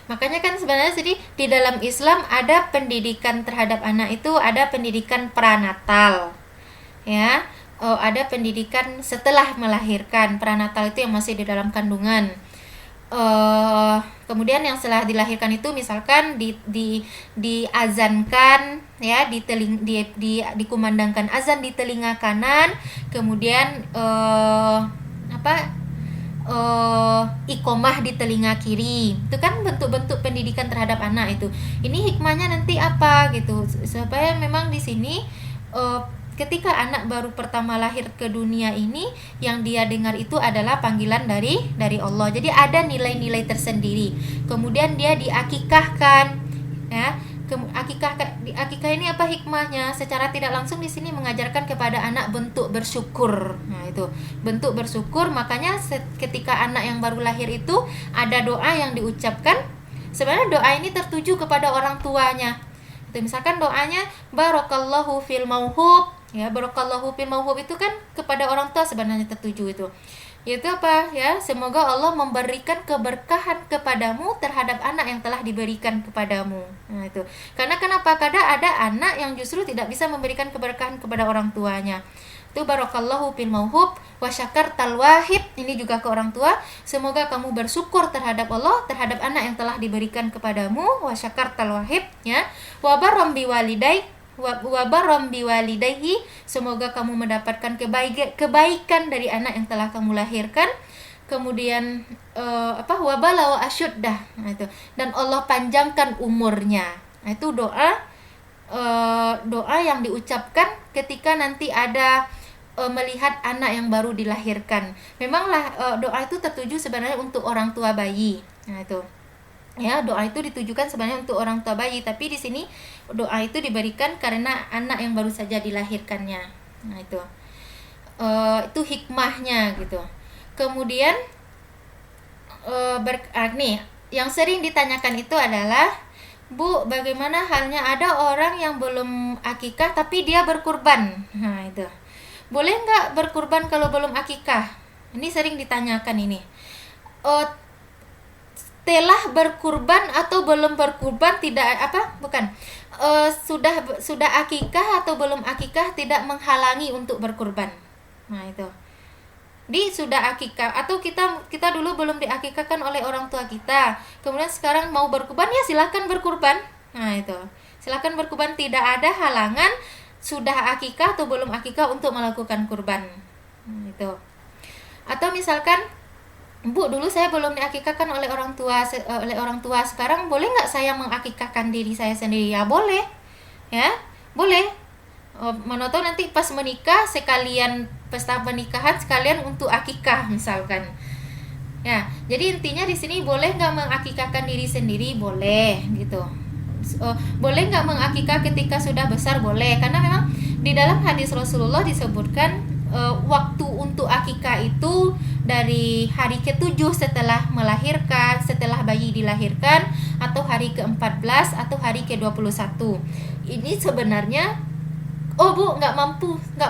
Makanya kan sebenarnya jadi di dalam Islam ada pendidikan terhadap anak itu, ada pendidikan pranatal, ya. Ada pendidikan setelah melahirkan. Pranatal itu yang masih di dalam kandungan. eh Kemudian yang setelah dilahirkan itu misalkan diazankan, ya, dikumandangkan azan di telinga kanan, kemudian apa ikomah di telinga kiri. Itu kan bentuk-bentuk pendidikan terhadap anak itu. Ini hikmahnya nanti apa gitu, supaya memang di sini uh, ketika anak baru pertama lahir ke dunia ini, yang dia dengar itu adalah panggilan dari Allah. Jadi ada nilai-nilai tersendiri. Kemudian dia diakikahkan, ya. Akikah ini apa hikmahnya? Secara tidak langsung di sini mengajarkan kepada anak bentuk bersyukur. Nah, itu bentuk bersyukur. Makanya ketika anak yang baru lahir itu ada doa yang diucapkan. Sebenarnya doa ini tertuju kepada orang tuanya. Itu misalkan doanya barakallahu fil mauhub, ya. Barakallahu fil mauhub itu kan kepada orang tua sebenarnya tertuju itu. Itu apa ya, semoga Allah memberikan keberkahan kepadamu terhadap anak yang telah diberikan kepadamu. Nah itu, karena kenapa, kadang ada anak yang justru tidak bisa memberikan keberkahan kepada orang tuanya. Itu barakallahu fil mauhub wa syakartal wahib, ini juga ke orang tua, semoga kamu bersyukur terhadap Allah terhadap anak yang telah diberikan kepadamu, wa syakartal wahib, ya. Wa barram biwalidayk, wabarom biwalidayhi, semoga kamu mendapatkan kebaikan dari anak yang telah kamu lahirkan. Kemudian wabala wa asyuddah, nah itu, dan Allah panjangkan umurnya. Nah itu doa yang diucapkan ketika nanti ada melihat anak yang baru dilahirkan. Memanglah doa itu tertuju sebenarnya untuk orang tua bayi. Nah itu, ya, doa itu ditujukan sebenarnya untuk orang tua bayi, tapi di sini doa itu diberikan karena anak yang baru saja dilahirkannya. Nah itu hikmahnya gitu. Kemudian nih yang sering ditanyakan itu adalah, Bu, bagaimana halnya ada orang yang belum akikah tapi dia berkurban? Nah itu, boleh nggak berkurban kalau belum akikah? Ini sering ditanyakan ini. Telah berkurban atau belum berkurban tidak sudah akikah atau belum akikah tidak menghalangi untuk berkurban. Nah itu, sudah akikah atau kita dulu belum diakikahkan oleh orang tua kita, kemudian sekarang mau berkurban, ya silakan berkurban. Nah itu, silakan berkurban, tidak ada halangan sudah akikah atau belum akikah untuk melakukan kurban. Nah itu, atau misalkan, Bu, dulu saya belum diakikahkan oleh orang tua, sekarang boleh nggak saya mengakikahkan diri saya sendiri? Ya boleh, ya boleh. Mana tahu nanti pas menikah sekalian pesta pernikahan sekalian untuk akikah misalkan. Ya, jadi intinya di sini boleh nggak mengakikahkan diri sendiri? Boleh gitu. Boleh nggak mengakikah ketika sudah besar? Boleh, karena memang di dalam hadis Rasulullah disebutkan waktu untuk akikah itu dari hari ke-7 setelah melahirkan, setelah bayi dilahirkan, atau hari ke-14 atau hari ke-21. Ini sebenarnya, Bu, nggak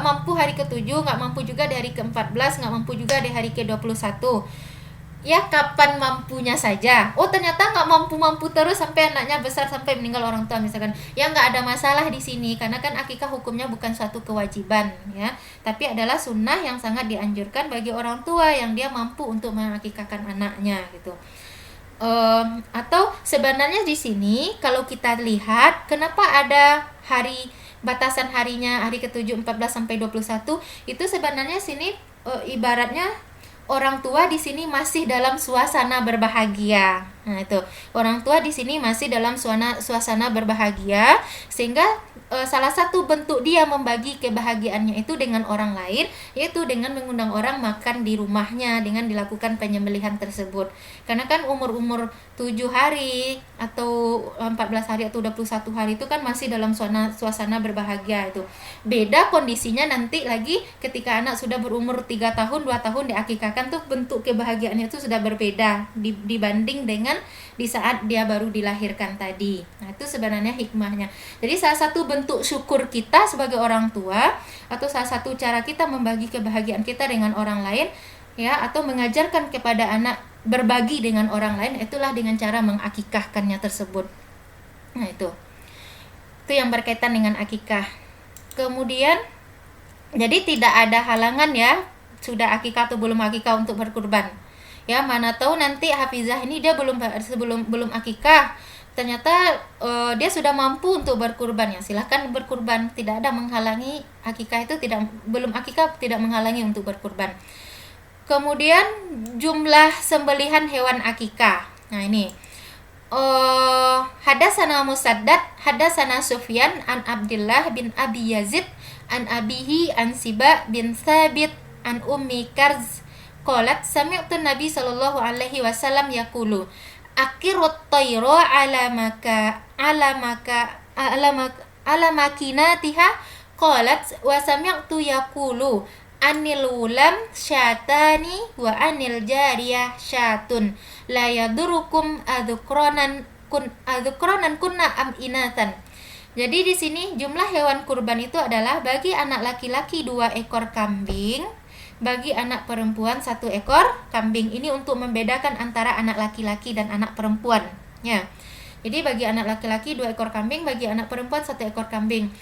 mampu hari ke-7, nggak mampu juga di hari ke-14, nggak mampu juga di hari ke-21. Ya kapan mampunya saja. Ternyata nggak mampu terus sampai anaknya besar, sampai meninggal orang tua misalkan, ya nggak ada masalah di sini, karena kan akikah hukumnya bukan suatu kewajiban, ya, tapi adalah sunnah yang sangat dianjurkan bagi orang tua yang dia mampu untuk mengakikahkan anaknya gitu. Atau sebenarnya di sini kalau kita lihat kenapa ada batasan harinya hari ke-7, 14 sampai 21, itu sebenarnya sini ibaratnya orang tua di sini masih dalam suasana berbahagia. Nah itu, orang tua di sini masih dalam suasana berbahagia, sehingga salah satu bentuk dia membagi kebahagiaannya itu dengan orang lain, yaitu dengan mengundang orang makan di rumahnya dengan dilakukan penyembelihan tersebut. Karena kan umur 7 hari atau 14 hari atau 21 hari itu kan masih dalam suasana berbahagia itu. Beda kondisinya nanti lagi ketika anak sudah berumur 3 tahun, 2 tahun diakikahkan tuh bentuk kebahagiaannya itu sudah berbeda dibanding dengan di saat dia baru dilahirkan tadi. Nah, itu sebenarnya hikmahnya. Jadi salah satu bentuk syukur kita sebagai orang tua, atau salah satu cara kita membagi kebahagiaan kita dengan orang lain, ya, atau mengajarkan kepada anak berbagi dengan orang lain, itulah dengan cara mengakikahkannya tersebut. Nah, itu yang berkaitan dengan akikah. Kemudian jadi tidak ada halangan ya, sudah akikah atau belum akikah untuk berkurban. Ya, mana tahu nanti hafizah ini dia belum akikah, ternyata dia sudah mampu untuk berkurban, ya silahkan berkurban, tidak ada menghalangi akikah itu, belum akikah tidak menghalangi untuk berkurban. Kemudian jumlah sembelihan hewan akikah. Nah, ini Hadatsana Musaddad, hadatsana Sufyan an Abdullah bin Abi Yazid an abihi an Siba bin Thabit an Ummi Karz qalat sami'tu Nabi sallallahu alaihi wasallam yaqulu akirut tayra ala makinatiha qalat wa sami'tu yaqulu anil ulam syatani wa anil jariyah syatun la yadurukum adzukronan kunna am inatan. Jadi di sini jumlah hewan kurban itu adalah bagi anak laki-laki 2 ekor kambing, bagi anak perempuan 1 ekor kambing. Ini untuk membedakan antara anak laki-laki dan anak perempuan, ya. Jadi bagi anak laki-laki 2 ekor kambing, bagi anak perempuan 1 ekor kambing.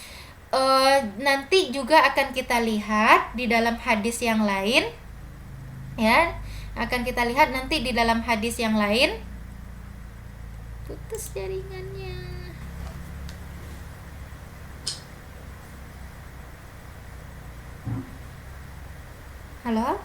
Nanti juga akan kita lihat di dalam hadis yang lain, ya, akan kita lihat nanti di dalam hadis yang lain. Putus jaringannya. Halo?